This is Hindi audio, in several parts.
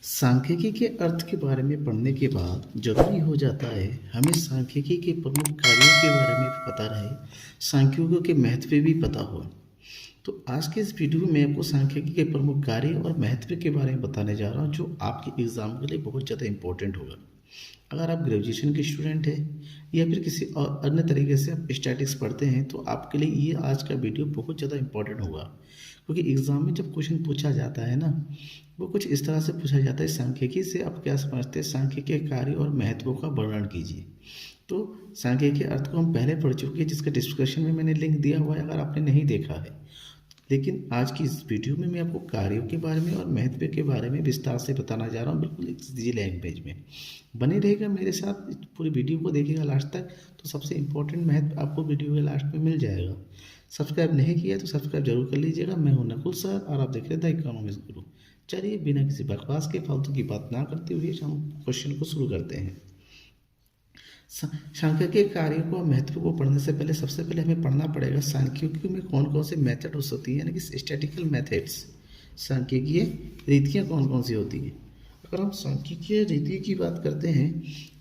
सांख्यिकी के अर्थ के बारे में पढ़ने के बाद जरूरी हो जाता है हमें सांख्यिकी के प्रमुख कार्यों के बारे में भी पता रहे, सांख्यिकी के महत्व भी पता हो। तो आज के इस वीडियो में मैं आपको सांख्यिकी के प्रमुख कार्य और महत्व के बारे में बताने जा रहा हूँ, जो आपके एग्ज़ाम के लिए बहुत ज़्यादा इंपॉर्टेंट होगा। अगर आप ग्रेजुएशन के स्टूडेंट हैं या फिर किसी और अन्य तरीके से आप स्टैटिक्स पढ़ते हैं तो आपके लिए ये आज का वीडियो बहुत ज़्यादा इंपॉर्टेंट होगा, क्योंकि एग्ज़ाम में जब क्वेश्चन पूछा जाता है ना, वो कुछ इस तरह से पूछा जाता है, सांख्यिकी से आप क्या समझते हैं, सांख्यिकी के कार्य और महत्वों का वर्णन कीजिए। तो सांख्यिकी के अर्थ को हम पहले पढ़ चुके हैं, जिसका डिस्क्रिप्शन में मैंने लिंक दिया हुआ है अगर आपने नहीं देखा है। लेकिन आज की इस वीडियो में मैं आपको कार्यों के बारे में और महत्व के बारे में विस्तार से बताना जा रहा हूँ, बिल्कुल इजी लैंग्वेज में। बने रहेगा मेरे साथ, पूरी वीडियो को देखिएगा लास्ट तक, तो सबसे इम्पोर्टेंट महत्व आपको वीडियो के लास्ट में मिल जाएगा। सब्सक्राइब नहीं किया तो सब्सक्राइब जरूर कर लीजिएगा। मैं हूं नकुल सर और आप देख रहे थे द इकोनॉमिक्स गुरु। चलिए बिना किसी बकवास के, फालतू की बात ना करते हुए हम क्वेश्चन को शुरू करते हैं। सांख्यिकी कार्यों को महत्व को पढ़ने से पहले सबसे पहले हमें पढ़ना पड़ेगा सांख्यिकी में कौन कौन से मेथड होती है, यानी कि स्टैटिस्टिकल मेथड्स, सांख्यिकीय रीतियाँ कौन कौन सी होती है। अगर हम सांख्यिकीय रीति की बात करते हैं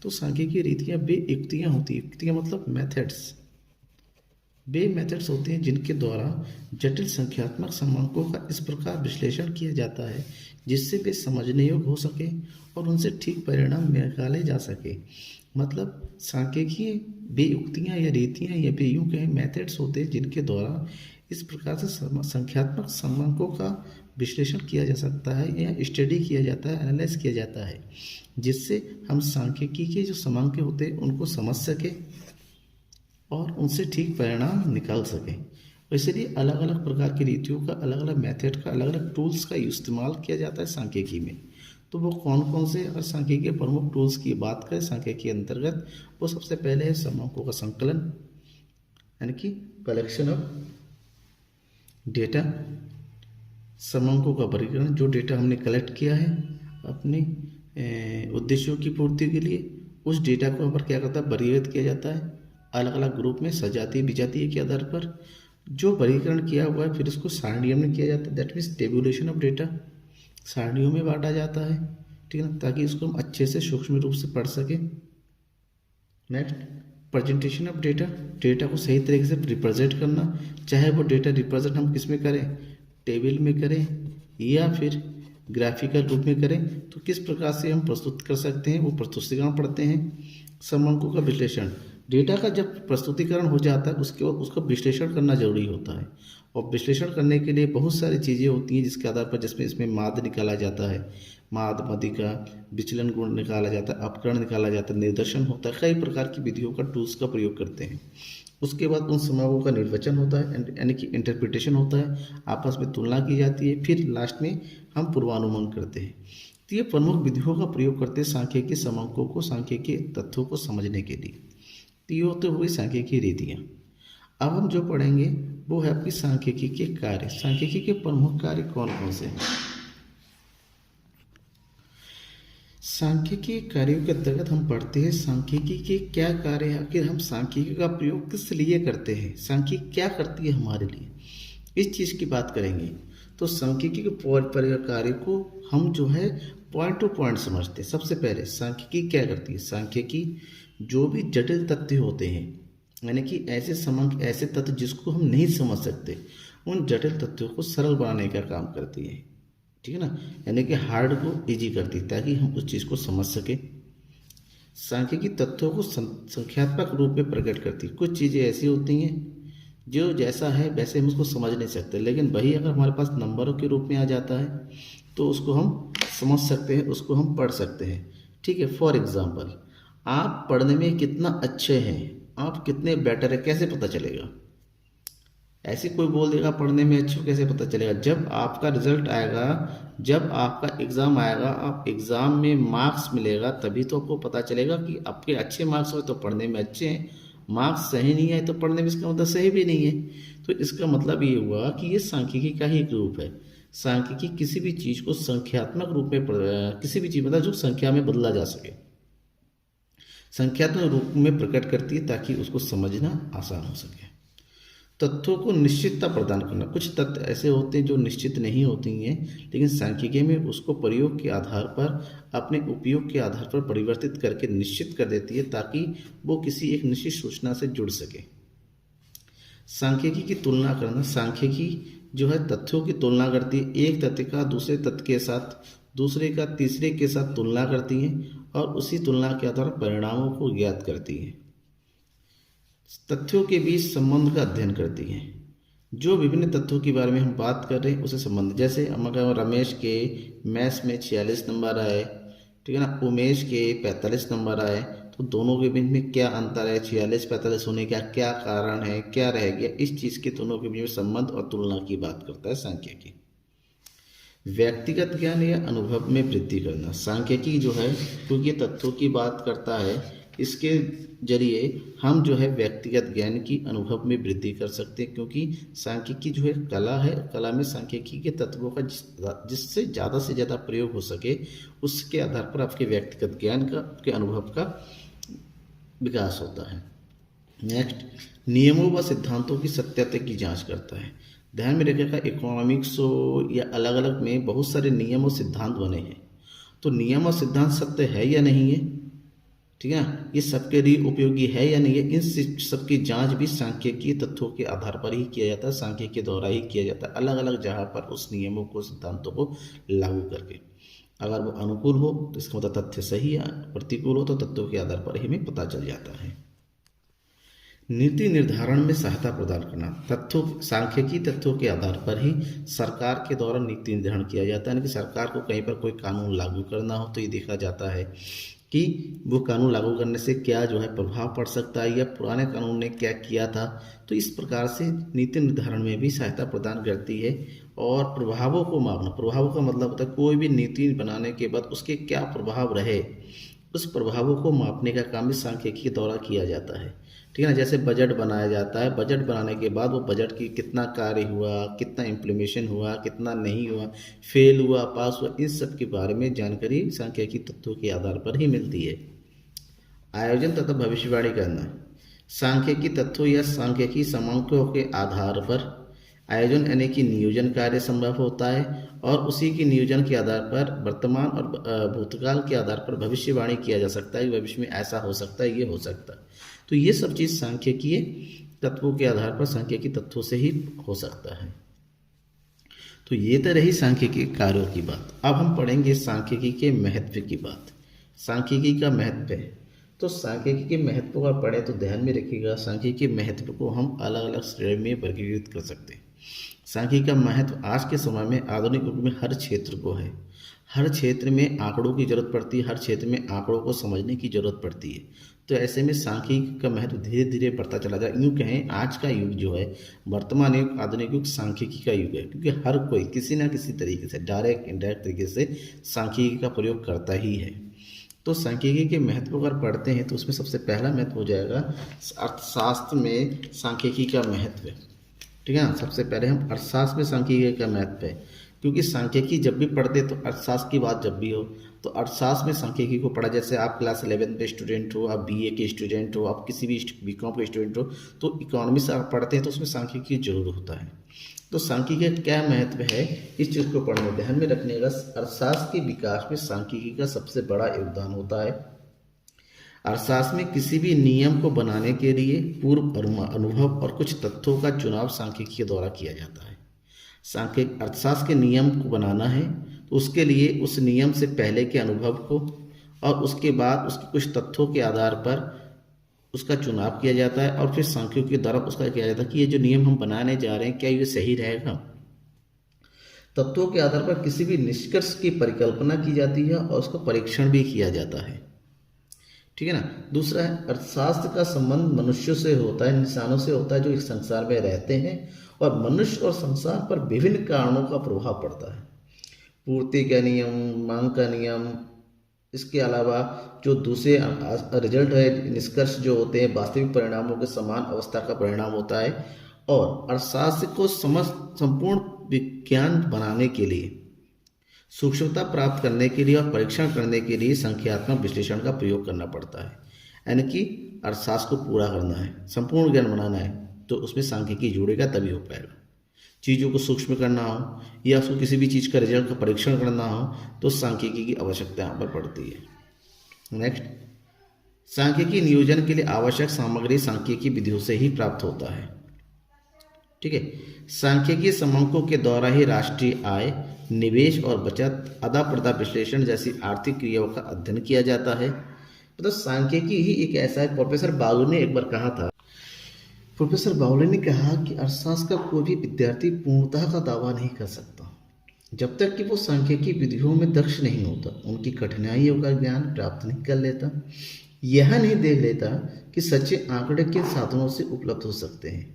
तो सांख्यिकीय रीतियाँ बे युक्तियाँ होती है। युक्तियाँ मतलब मेथड्स, वे मेथड्स होते हैं जिनके द्वारा जटिल संख्यात्मक संबंधों का इस प्रकार विश्लेषण किया जाता है जिससे वे समझने योग्य हो सके और उनसे ठीक परिणाम निकाले जा सके। मतलब सांख्यिकीय वे युक्तियाँ या रीतियाँ या वे यूँ कहें मेथड्स होते हैं जिनके द्वारा इस प्रकार से संख्यात्मक संबंधों का विश्लेषण किया जा सकता है या स्टडी किया जाता है, एनालाइज किया जाता है, जिससे हम सांख्यिकी के जो समांक होते हैं उनको समझ सकें और उनसे ठीक परिणाम निकाल सकें। इसलिए अलग अलग प्रकार की रीतियों का, अलग अलग मेथड का, अलग अलग टूल्स का इस्तेमाल किया जाता है सांख्यिकी में। तो वो कौन कौन से, अगर सांख्यिकी के प्रमुख टूल्स की बात करें सांख्यिकी के अंतर्गत, वो सबसे पहले है समांकों का संकलन, यानी कि कलेक्शन ऑफ डेटा। समांकों का वर्गीकरण, जो डेटा हमने कलेक्ट किया है अपने उद्देश्यों की पूर्ति के लिए, उस डेटा को यहाँ पर क्या करता है, वर्गीकृत किया जाता है अलग अलग ग्रुप में, सजातीय विजातीय के आधार पर। जो वर्गीकरण किया हुआ है फिर इसको सारणियों में किया जाता है, that means tabulation of data, सारणियों में बांटा जाता है, ठीक है ना, ताकि इसको हम अच्छे से सूक्ष्म रूप से पढ़ सकें। Next, presentation of data, data को सही तरीके से रिप्रेजेंट करना, चाहे वो डेटा रिप्रेजेंट हम किस में करें, टेबल में करें या फिर ग्राफिकल रूप में करें, तो किस प्रकार से हम प्रस्तुत कर सकते हैं, वो प्रस्तुतिकरण पढ़ते हैं। समांकों का विश्लेषण, डेटा का जब प्रस्तुतिकरण हो जाता है उसके बाद उसका विश्लेषण करना जरूरी होता है, और विश्लेषण करने के लिए बहुत सारी चीज़ें होती हैं जिसके आधार पर, जिसमें इसमें माध्य निकाला जाता है, माध्य, मध्यिका, विचलन गुण निकाला जाता है, अपकरण निकाला जाता है, निर्देशन होता है, कई प्रकार की विधियों का, टूल्स का प्रयोग करते हैं। उसके बाद उन समांकों का निर्वचन होता है, यानी कि इंटरप्रिटेशन होता है, आपस में तुलना की जाती है, फिर लास्ट में हम पूर्वानुमान करते हैं। तो ये प्रमुख विधियों का प्रयोग करते हैं सांख्यिकी समांकों को, सांख्यिकी तथ्यों को समझने के लिए। तो ये तो हुई सांख्यिकी रीतियाँ। अब हम जो पढ़ेंगे वो है आपकी सांख्यिकी के कार्य। सांख्यिकी के प्रमुख कार्य कौन कौन से हैं। सांख्यिकी कार्यों के अंतर्गत हम पढ़ते हैं सांख्यिकी के क्या कार्य है, आखिर हम सांख्यिकी का प्रयोग किस लिए करते हैं, सांख्यिकी क्या करती है हमारे लिए, इस चीज़ की बात करेंगे। तो सांख्यिकी के कार्य को हम जो है पॉइंट टू पॉइंट समझते हैं। सबसे पहले सांख्यिकी क्या करती है, सांख्यिकी जो भी जटिल तथ्य होते हैं, यानी कि ऐसे समांक, ऐसे तथ्य जिसको हम नहीं समझ सकते, उन जटिल तथ्यों को सरल बनाने का काम करती है, ठीक है ना, यानी कि हार्ड को इजी करती है ताकि हम उस चीज़ को समझ सकें। सांख्यिकी तथ्यों को संख्यात्मक रूप में प्रकट करती है। कुछ चीज़ें ऐसी होती हैं जो जैसा है वैसे हम उसको समझ नहीं सकते, लेकिन वही अगर हमारे पास नंबरों के रूप में आ जाता है तो उसको हम समझ सकते हैं, उसको हम पढ़ सकते हैं, ठीक है। फॉर एग्जाम्पल, आप पढ़ने में कितना अच्छे हैं, आप कितने बेटर है, कैसे पता चलेगा। ऐसे कोई बोल देगा पढ़ने में अच्छे हो, कैसे पता चलेगा। जब आपका रिजल्ट आएगा, जब आपका एग्ज़ाम आएगा, आप एग्ज़ाम में मार्क्स मिलेगा, तभी तो आपको पता चलेगा कि आपके अच्छे मार्क्स हो तो पढ़ने में अच्छे हैं, मार्क्स सही नहीं आए तो पढ़ने में इसका मतलब सही भी नहीं है। तो इसका मतलब ये हुआ कि ये सांख्यिकी का ही एक रूप है। सांख्यिकी किसी भी चीज़ को संख्यात्मक रूप में, किसी भी चीज़ मतलब जो संख्या में बदला जा सके, संख्यात्मक रूप में प्रकट करती है ताकि उसको समझना आसान हो सके। तथ्यों को निश्चितता प्रदान करना। कुछ तथ्य ऐसे होते हैं जो निश्चित नहीं होती हैं, लेकिन सांख्यिकी में उसको प्रयोग के आधार पर, अपने उपयोग के आधार पर परिवर्तित करके निश्चित कर देती है, ताकि वो किसी एक निश्चित सूचना से जुड़ सके। सांख्यिकी की तुलना करना। सांख्यिकी जो है तथ्यों की तुलना करती है, एक तथ्य का दूसरे तथ्य के साथ, दूसरे का तीसरे के साथ तुलना करती है और उसी तुलना के आधार पर परिणामों को ज्ञात करती है। तथ्यों के बीच संबंध का अध्ययन करती है। जो विभिन्न तथ्यों के बारे में हम बात कर रहे हैं उसे संबंध, जैसे हम अगर रमेश के मैथ्स में 46 नंबर आए, ठीक है ना, उमेश के 45 नंबर आए, तो दोनों के बीच में क्या अंतर है, 46-45 होने का क्या कारण है, क्या रह गया, इस चीज़ के दोनों के बीच में संबंध और तुलना की बात करता है सांख्यिकी। व्यक्तिगत ज्ञान या अनुभव में वृद्धि करना। सांख्यिकी जो है, क्योंकि तथ्यों की बात करता है, इसके जरिए हम जो है व्यक्तिगत ज्ञान की अनुभव में वृद्धि कर सकते हैं, क्योंकि सांख्यिकी जो है कला है, कला में सांख्यिकी के तत्वों का जिससे ज़्यादा से ज़्यादा प्रयोग हो सके, उसके आधार पर आपके व्यक्तिगत ज्ञान का, आपके अनुभव का विकास होता है। नेक्स्ट, नियमों व सिद्धांतों की सत्यता की जांच करता है। ध्यान में रखिएगा, इकोनॉमिक्स या अलग अलग में बहुत सारे नियम और सिद्धांत बने हैं, तो नियम और सिद्धांत सत्य है या नहीं है, ठीक है ना, ये सबके लिए उपयोगी है या नहीं है, इन सबकी जांच भी सांख्यिकीय तथ्यों के आधार पर ही किया जाता है, सांख्यिकी के द्वारा ही किया जाता है, अलग अलग जगह पर उस नियमों को, सिद्धांतों को लागू करके। अगर वो अनुकूल हो तो इसका मतलब तथ्य सही है, प्रतिकूल हो तो तथ्यों के आधार पर ही हमें पता चल जाता है। नीति निर्धारण में सहायता प्रदान करना। तथ्यों, सांख्यिकी तथ्यों के आधार पर ही सरकार के द्वारा नीति निर्धारण किया जाता है, यानी कि सरकार को कहीं पर कोई कानून लागू करना हो तो ये देखा जाता है कि वो कानून लागू करने से क्या जो है प्रभाव पड़ सकता है, या पुराने कानून ने क्या किया था। तो इस प्रकार से नीति निर्धारण में भी सहायता प्रदान करती है। और प्रभावों को मापना। प्रभावों का मतलब होता है कोई भी नीति बनाने के बाद उसके क्या प्रभाव रहे, उस प्रभावों को मापने का काम भी सांख्यिकी के द्वारा किया जाता है, ठीक है ना। जैसे बजट बनाया जाता है, बजट बनाने के बाद वो बजट की कितना कार्य हुआ, कितना इम्प्लीमेशन हुआ, कितना नहीं हुआ, फेल हुआ, पास हुआ, इन सब के बारे में जानकारी सांख्यिकी तथ्यों के आधार पर ही मिलती है। आयोजन तथा भविष्यवाणी करना। सांख्यिकी तथ्यों या सांख्यिकी समांकों के आधार पर आयोजन यानी कि नियोजन कार्य संभव होता है, और उसी की नियोजन के आधार पर वर्तमान और भूतकाल के आधार पर भविष्यवाणी किया जा सकता है, भविष्य में ऐसा हो सकता है, ये हो सकता है। तो ये सब चीज़ सांख्यिकीय तत्वों के आधार पर, सांख्यिकी तत्वों से ही हो सकता है। तो ये तो रही सांख्यिकी कार्यों की बात। अब हम पढ़ेंगे सांख्यिकी के महत्व की बात। सांख्यिकी का महत्व है, तो सांख्यिकी के महत्व का पढ़े तो ध्यान में रखिएगा, सांख्यिकी के महत्व को हम अलग अलग श्रेणी में वर्गीकृत कर सकते हैं। सांख्यिकी का महत्व आज के समय में, आधुनिक युग में हर क्षेत्र को है। हर क्षेत्र में आंकड़ों की जरूरत पड़ती है, हर क्षेत्र में आंकड़ों को समझने की जरूरत पड़ती है। तो ऐसे में सांख्यिकी का महत्व धीरे धीरे बढ़ता चला जाए। यूँ कहें, आज का युग जो है, वर्तमान युग, आधुनिक युग सांख्यिकी का युग है, क्योंकि हर कोई किसी ना किसी तरीके से, डायरेक्ट इनडायरेक्ट तरीके से सांख्यिकी का प्रयोग करता ही है। तो सांख्यिकी के महत्व अगर पढ़ते हैं तो उसमें सबसे पहला महत्व हो जाएगा अर्थशास्त्र में सांख्यिकी का महत्व, ठीक है ना। सबसे पहले हम अर्थशास्त्र में सांख्यिकी का महत्व है, क्योंकि सांख्यिकी जब भी पढ़ते तो अर्थशास्त्र की बात जब भी हो तो अर्थशास्त्र में सांख्यिकी को पढ़ा। जैसे आप क्लास 11 में स्टूडेंट हो, आप बीए के स्टूडेंट हो, आप किसी भी बीकॉम के स्टूडेंट हो, तो इकोनॉमिक्स आप पढ़ते हैं तो उसमें सांख्यिकी जरूर होता है। तो सांख्यिकी का क्या महत्व है, इस चीज़ को पढ़ने ध्यान में रखने का। अर्थशास्त्र के विकास में सांख्यिकी का सबसे बड़ा योगदान होता है। अर्थशास्त्र में किसी भी नियम को बनाने के लिए पूर्व अनुभव और कुछ तथ्यों का चुनाव सांख्यिकी के द्वारा किया जाता है। सांख्यिक अर्थशास्त्र के नियम को बनाना है तो उसके लिए उस नियम से पहले के अनुभव को और उसके बाद उसके कुछ तथ्यों के आधार पर उसका चुनाव किया जाता है, और फिर सांख्यिकी के द्वारा उसका किया जाता है कि ये जो नियम हम बनाने जा रहे हैं क्या ये सही रहेगा। तत्वों के आधार पर किसी भी निष्कर्ष की परिकल्पना की जाती है और उसका परीक्षण भी किया जाता है, ठीक है ना। दूसरा है, अर्थशास्त्र का संबंध मनुष्यों से होता है, इंसानों से होता है जो इस संसार में रहते हैं, और मनुष्य और संसार पर विभिन्न कारणों का प्रभाव पड़ता है। पूर्ति का नियम, मांग का नियम, इसके अलावा जो दूसरे रिजल्ट है, निष्कर्ष जो होते हैं, वास्तविक परिणामों के समान अवस्था का परिणाम होता है। और अर्थशास्त्र को संपूर्ण विज्ञान बनाने के लिए, सूक्ष्मता प्राप्त करने के लिए और परीक्षण करने के लिए संख्यात्मक विश्लेषण का प्रयोग करना पड़ता है। यानी कि अर्थशास्त्र को पूरा करना है, संपूर्ण ज्ञान बनाना है, तो उसमें सांख्यिकी जुड़ेगा तभी हो पाएगा। चीज़ों को सूक्ष्म करना हो या उसको किसी भी चीज़ का रिजल्ट का परीक्षण करना हो तो सांख्यिकी की आवश्यकता यहाँ पर पड़ती है। नेक्स्ट, सांख्यिकी नियोजन के लिए आवश्यक सामग्री सांख्यिकी विधियों से ही प्राप्त होता है। ठीक है, सांख्यिकीय समंकों के द्वारा ही राष्ट्रीय आय, निवेश और बचत, आदान प्रदान विश्लेषण जैसी आर्थिक क्रियाओं का अध्ययन किया जाता है। मतलब सांख्यिकी ही एक ऐसा है, प्रोफेसर बागुल ने एक बार कहा था, प्रोफेसर बावले ने कहा कि अर्थशास्त्र का कोई भी विद्यार्थी पूर्णतः का दावा नहीं कर सकता जब तक कि वो सांख्यिकी विधियों में दक्ष नहीं होता, उनकी कठिनाइयों का ज्ञान प्राप्त नहीं कर लेता, यह नहीं देख लेता कि सच्चे आंकड़े किन साधनों से उपलब्ध हो सकते हैं,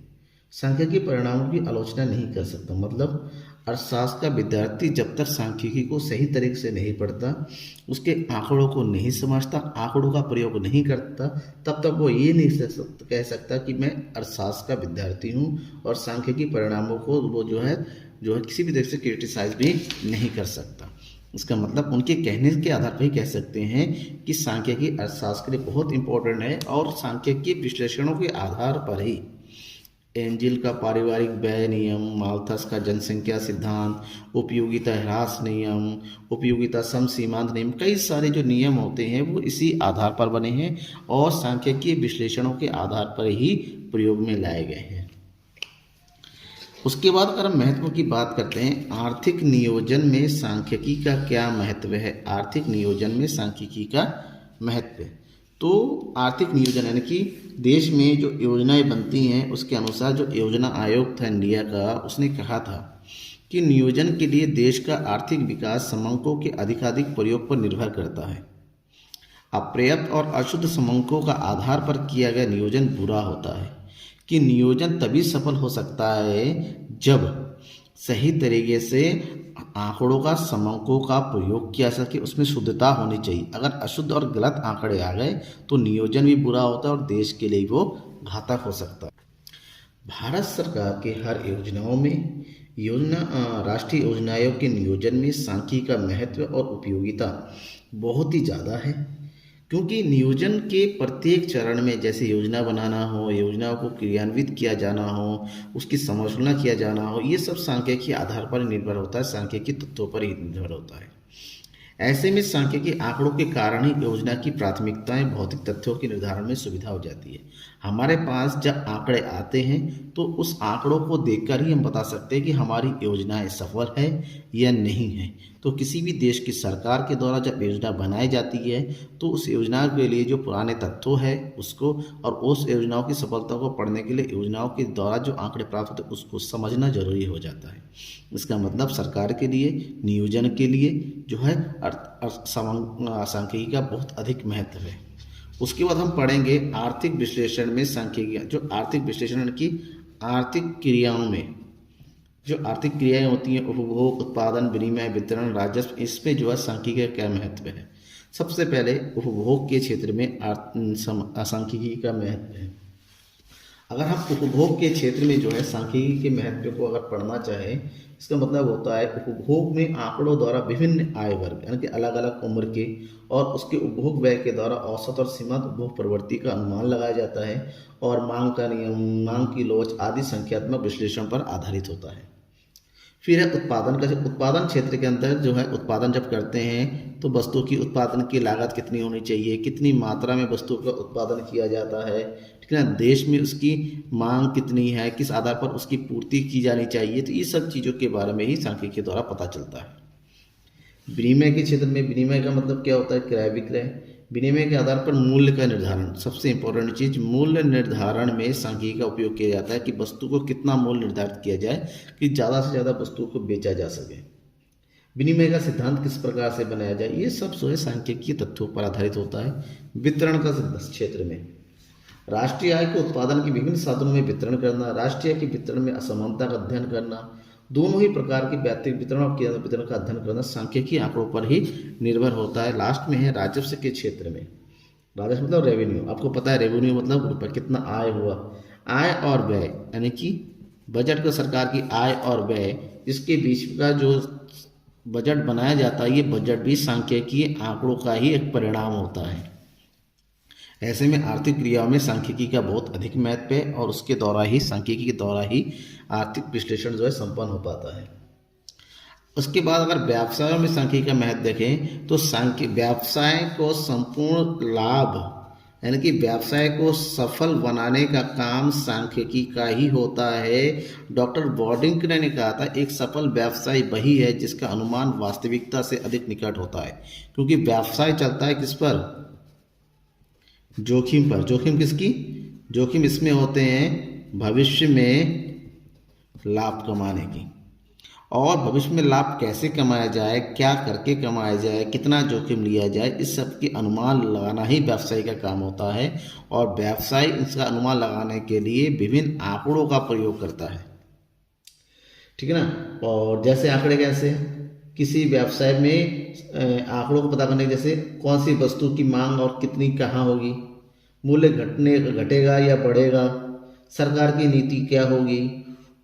सांख्यिकी परिणामों की आलोचना नहीं कर सकता। मतलब अर्थशास्त्र का विद्यार्थी जब तक सांख्यिकी को सही तरीके से नहीं पढ़ता, उसके आंकड़ों को नहीं समझता, आंकड़ों का प्रयोग नहीं करता, तब तक वो ये नहीं कह सकता कि मैं अर्थशास्त्र का विद्यार्थी हूँ और सांख्यिकी परिणामों को वो जो है किसी भी तरह से क्रिटिसाइज भी नहीं कर सकता। इसका मतलब उनके कहने के आधार पर ही कह सकते हैं कि सांख्यिकी अर्थशास्त्र के लिए बहुत इंपॉर्टेंट है और सांख्यिकी विश्लेषणों के आधार पर ही एंजिल का पारिवारिक व्यय नियम, माल्थस का जनसंख्या सिद्धांत, उपयोगिता ह्रास नियम, उपयोगिता सम सीमांत नियम, कई सारे जो नियम होते हैं वो इसी आधार पर बने हैं और सांख्यिकीय विश्लेषणों के आधार पर ही प्रयोग में लाए गए हैं। उसके बाद अगर हम महत्व की बात करते हैं, आर्थिक नियोजन में सांख्यिकी का क्या महत्व है। आर्थिक नियोजन में सांख्यिकी का महत्व, तो आर्थिक नियोजन यानी कि देश में जो योजनाएं बनती हैं उसके अनुसार जो योजना आयोग था इंडिया का, उसने कहा था कि नियोजन के लिए देश का आर्थिक विकास समंकों के अधिकाधिक प्रयोग पर निर्भर करता है। अपर्याप्त और अशुद्ध समंकों का आधार पर किया गया नियोजन बुरा होता है कि नियोजन तभी सफल हो सकता है जब सही तरीके से आंकड़ों का समंकों का प्रयोग किया सके, उसमें शुद्धता होनी चाहिए। अगर अशुद्ध और गलत आंकड़े आ गए तो नियोजन भी बुरा होता है और देश के लिए वो घातक हो सकता है। भारत सरकार के हर योजनाओं में राष्ट्रीय योजना आयोग के नियोजन में सांख्यिकी का महत्व और उपयोगिता बहुत ही ज़्यादा है, क्योंकि नियोजन के प्रत्येक चरण में जैसे योजना बनाना हो, योजनाओं को क्रियान्वित किया जाना हो, उसकी समालोचना किया जाना हो, ये सब सांख्यिकी आधार पर निर्भर होता है, सांख्यिकी तत्वों पर ही निर्भर होता है। ऐसे में सांख्यिकी आंकड़ों के कारण ही योजना की प्राथमिकताएं भौतिक तथ्यों के निर्धारण में सुविधा हो जाती है। हमारे पास जब आंकड़े आते हैं तो उस आंकड़ों को देखकर ही हम बता सकते हैं कि हमारी योजनाएं सफल है या नहीं है। तो किसी भी देश की सरकार के द्वारा जब योजना बनाई जाती है तो उस योजना के लिए जो पुराने तथ्यों है उसको और उस योजनाओं की सफलता को पढ़ने के लिए योजनाओं के द्वारा जो आंकड़े प्राप्त होते हैं उसको समझना जरूरी हो जाता है। इसका मतलब सरकार के लिए नियोजन के लिए जो है सांख्यिकी का बहुत अधिक महत्व है। उसके बाद हम पढ़ेंगे आर्थिक विश्लेषण में सांख्यिकी। जो आर्थिक विश्लेषण की आर्थिक क्रियाओं में जो आर्थिक क्रियाएं होती हैं, उपभोग, उत्पादन, विनिमय, वितरण, राजस्व, इस पे जो है सांख्यिकी का क्या महत्व है। सबसे पहले उपभोग के क्षेत्र में सांख्यिकी का महत्व है। अगर हम उपभोग के क्षेत्र में जो है सांख्यिकी के महत्व को अगर पढ़ना चाहें, इसका मतलब होता है उपभोग में आंकड़ों द्वारा विभिन्न आय वर्ग यानी कि अलग अलग उम्र के और उसके उपभोग व्यय के द्वारा औसत और सीमांत उपभोग प्रवृत्ति का अनुमान लगाया जाता है और मांग का नियम, मांग की लोच आदि संख्यात्मक विश्लेषण पर आधारित होता है। फिर है उत्पादन का। उत्पादन क्षेत्र के अंदर जो है उत्पादन जब करते हैं तो वस्तु की उत्पादन की लागत कितनी होनी चाहिए, कितनी मात्रा में वस्तु का उत्पादन किया जाता है, ठीक है ना, देश में उसकी मांग कितनी है, किस आधार पर उसकी पूर्ति की जानी चाहिए। तो ये सब चीज़ों के बारे में ही सांख्यिकी के द्वारा पता चलता है। विनिमय के क्षेत्र में विनिमय का मतलब क्या होता है, क्रय विक्रय। विनिमय के आधार पर मूल्य का निर्धारण, सबसे इंपॉर्टेंट चीज मूल्य निर्धारण में सांख्यिकी का उपयोग किया जाता है कि वस्तु को कितना मूल्य निर्धारित किया जाए कि ज़्यादा से ज़्यादा वस्तु को बेचा जा सके। विनिमय का सिद्धांत किस प्रकार से बनाया जाए, ये सब जो है सांख्यिकी तथ्यों पर आधारित होता है। वितरण का क्षेत्र में राष्ट्रीय आय को उत्पादन के विभिन्न साधनों में वितरण करना, राष्ट्रीय आय के वितरण में असमानता का अध्ययन करना, दोनों ही प्रकार के व्यक्तिगत वितरण और केंद्र वितरण का अध्ययन करना सांख्यिकी आंकड़ों पर ही निर्भर होता है। लास्ट में है राजस्व के क्षेत्र में। राजस्व मतलब रेवेन्यू, आपको पता है रेवेन्यू मतलब रुपये कितना आय हुआ। आय और व्यय यानी कि बजट का सरकार की आय और व्यय इसके बीच का जो बजट बनाया जाता है, ये बजट भी सांख्यिकी आंकड़ों का ही एक परिणाम होता है। ऐसे में आर्थिक क्रियाओं में सांख्यिकी का बहुत अधिक महत्व है और उसके द्वारा ही, सांख्यिकी के द्वारा ही आर्थिक विश्लेषण जो है संपन्न हो पाता है। उसके बाद अगर व्यवसायों में सांख्यिकी का महत्व देखें तो व्यवसाय को संपूर्ण लाभ यानी कि व्यवसाय को सफल बनाने का काम सांख्यिकी का ही होता है। डॉक्टर बॉर्डिंग ने कहा था, एक सफल व्यवसाय वही है जिसका अनुमान वास्तविकता से अधिक निकट होता है, क्योंकि व्यवसाय चलता है किस पर? जोखिम पर। जोखिम किसकी? जोखिम इसमें होते हैं भविष्य में लाभ कमाने की, और भविष्य में लाभ कैसे कमाया जाए, क्या करके कमाया जाए, कितना जोखिम लिया जाए, इस सब की अनुमान लगाना ही व्यवसाय का काम होता है। और व्यवसाय इसका अनुमान लगाने के लिए विभिन्न आंकड़ों का प्रयोग करता है, ठीक है ना। और जैसे आंकड़े कैसे? किसी व्यवसाय में आंकड़ों को पता करने, जैसे कौन सी वस्तु की मांग और कितनी कहाँ होगी, मूल्य घटेगा या बढ़ेगा, सरकार की नीति क्या होगी,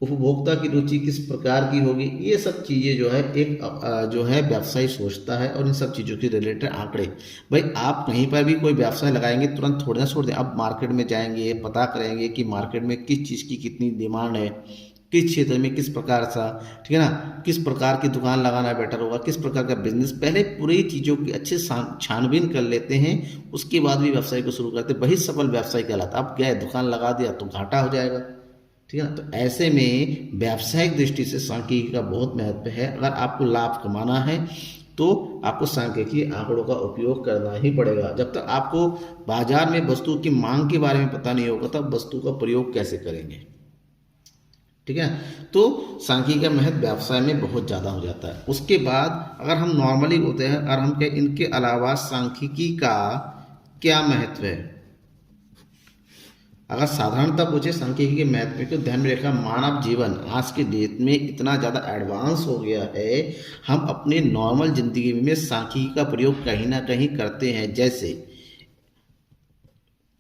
उपभोक्ता की रुचि किस प्रकार की होगी, ये सब चीज़ें जो है एक जो है व्यवसाय सोचता है। और इन सब चीज़ों के रिलेटेड आंकड़े, भाई आप कहीं पर भी कोई व्यवसाय लगाएंगे तुरंत थोड़ा ना छोड़ दें, आप मार्केट में जाएंगे, पता करेंगे कि मार्केट में किस चीज़ की कितनी डिमांड है, किस क्षेत्र में किस प्रकार सा, ठीक है ना, किस प्रकार की दुकान लगाना बेटर होगा, किस प्रकार का बिजनेस, पहले पूरी चीज़ों की अच्छे छानबीन कर लेते हैं, उसके बाद भी व्यवसाय को शुरू करते हैं, वही सफल व्यवसाय कहलाता है। आप गए दुकान लगा दिया तो घाटा हो जाएगा, ठीक है ना। तो ऐसे में व्यावसायिक दृष्टि से सांख्यिकी का बहुत महत्व है। अगर आपको लाभ कमाना है तो आपको सांख्यिकी आंकड़ों का उपयोग करना ही पड़ेगा। जब तक आपको बाजार में वस्तु की मांग के बारे में पता नहीं होगा तब वस्तु का प्रयोग कैसे करेंगे, ठीक है। तो सांख्यिकी का महत्व व्यवसाय में बहुत ज़्यादा हो जाता है। उसके बाद अगर हम नॉर्मली होते हैं और हम कहें इनके अलावा सांख्यिकी का क्या महत्व है, अगर साधारणतः पूछे सांख्यिकी के महत्व को ध्यान में रखा, मानव जीवन आज के डेट में इतना ज़्यादा एडवांस हो गया है, हम अपने नॉर्मल ज़िंदगी में सांख्यिकी का प्रयोग कहीं ना कहीं करते हैं। जैसे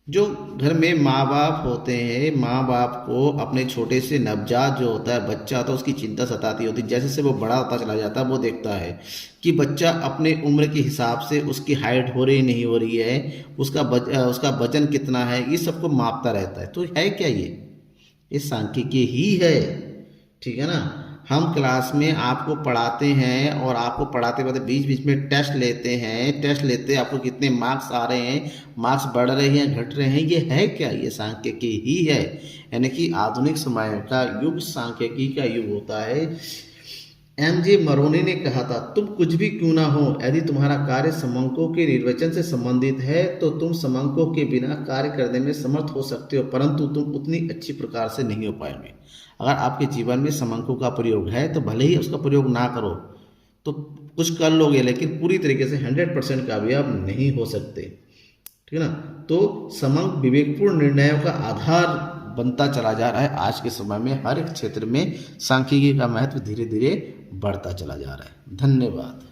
जो घर में माँ बाप होते हैं, माँ बाप को अपने छोटे से नवजात जो होता है बच्चा होता है उसकी चिंता सताती होती है। जैसे से वो बड़ा होता चला जाता है वो देखता है कि बच्चा अपने उम्र के हिसाब से उसकी हाइट हो रही नहीं हो रही है, उसका वजन कितना है, ये सबको मापता रहता है। तो है क्या ये सांख्यिकी ही है, ठीक है ना। हम क्लास में आपको पढ़ाते हैं और आपको पढ़ाते पढ़ाते बीच बीच में टेस्ट लेते हैं, टेस्ट लेते आपको कितने मार्क्स आ रहे हैं, मार्क्स बढ़ रहे हैं घट रहे हैं, ये है क्या? ये सांख्यिकी ही है। यानी कि आधुनिक समय का युग सांख्यिकी का युग होता है। एम.जे. मरोनी ने कहा था, तुम कुछ भी क्यों ना हो, यदि तुम्हारा कार्य समंकों के निर्वचन से संबंधित है तो तुम समंकों के बिना कार्य करने में समर्थ हो सकते हो, परंतु तुम उतनी अच्छी प्रकार से नहीं हो पाएंगे। अगर आपके जीवन में समंकों का प्रयोग है तो भले ही उसका प्रयोग ना करो तो कुछ कर लोगे, लेकिन पूरी तरीके से 100% कामयाब नहीं हो सकते, ठीक है ना। तो समंक विवेकपूर्ण निर्णयों का आधार बनता चला जा रहा है। आज के समय में हर एक क्षेत्र में सांख्यिकी का महत्व धीरे धीरे बढ़ता चला जा रहा है। धन्यवाद।